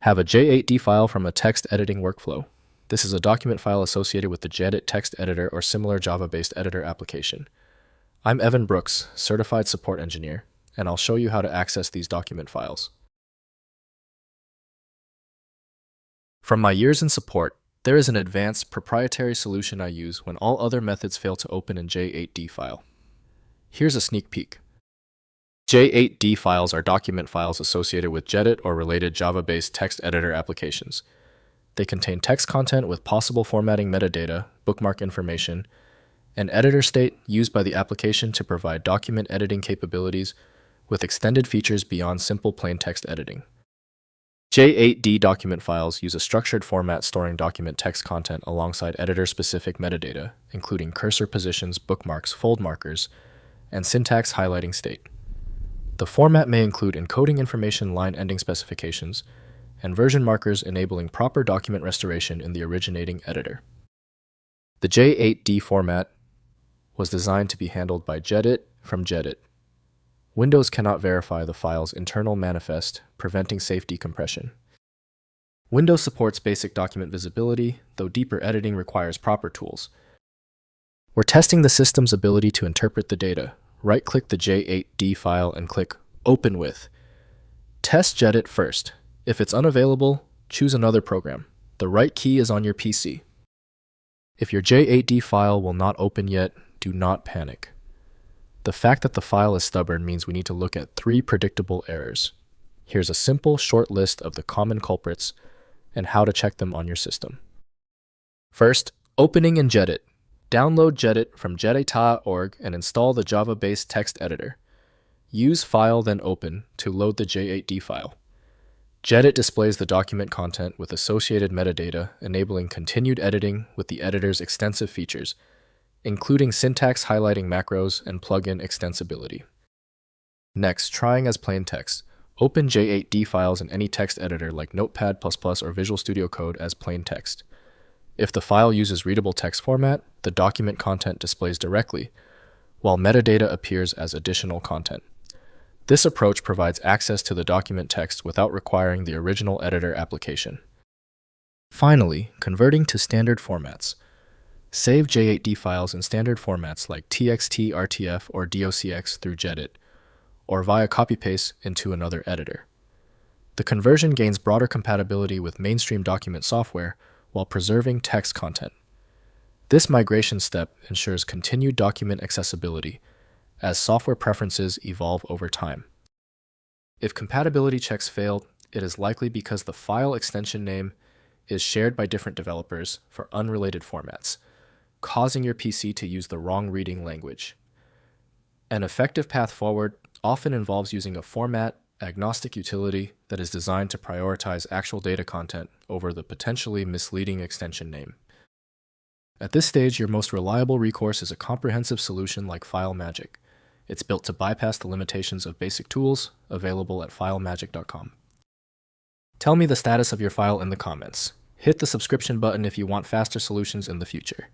Have a J8D file from a text editing workflow. This is a document file associated with the JEdit text editor or similar Java-based editor application. I'm Evan Brooks, Certified Support Engineer, and I'll show you how to access these document files. From my years in support, there is an advanced proprietary solution I use when all other methods fail to open in J8D file. Here's a sneak peek. J8D files are document files associated with JEdit or related Java-based text editor applications. They contain text content with possible formatting metadata, bookmark information, and editor state used by the application to provide document editing capabilities with extended features beyond simple plain text editing. J8D document files use a structured format storing document text content alongside editor-specific metadata, including cursor positions, bookmarks, fold markers, and syntax highlighting state. The format may include encoding information line ending specifications and version markers enabling proper document restoration in the originating editor. The J8D format was designed to be handled by JEdit from JEdit. Windows cannot verify the file's internal manifest, preventing safe decompression. Windows supports basic document visibility, though deeper editing requires proper tools. We're testing the system's ability to interpret the data. Right-click the J8D file and click Open With. Test JEdit first. If it's unavailable, choose another program. The right key is on your PC. If your J8D file will not open yet, do not panic. The fact that the file is stubborn means we need to look at 3 predictable errors. Here's a simple, short list of the common culprits and how to check them on your system. First, opening in JEdit. Download JEdit from J8D.org and install the Java-based text editor. Use File then Open to load the J8D file. JEdit displays the document content with associated metadata, enabling continued editing with the editor's extensive features, including syntax highlighting macros and plugin extensibility. Next, trying as plain text. Open J8D files in any text editor like Notepad++ or Visual Studio Code as plain text. If the file uses readable text format, the document content displays directly, while metadata appears as additional content. This approach provides access to the document text without requiring the original editor application. Finally, converting to standard formats. Save J8D files in standard formats like TXT, RTF, or DOCX through JEdit, or via copy-paste into another editor. The conversion gains broader compatibility with mainstream document software while preserving text content. This migration step ensures continued document accessibility as software preferences evolve over time. If compatibility checks fail, it is likely because the file extension name is shared by different developers for unrelated formats, causing your PC to use the wrong reading language. An effective path forward often involves using a format-agnostic utility that is designed to prioritize actual data content over the potentially misleading extension name. At this stage, your most reliable recourse is a comprehensive solution like FileMagick. It's built to bypass the limitations of basic tools, available at filemagick.com. Tell me the status of your file in the comments. Hit the subscription button if you want faster solutions in the future.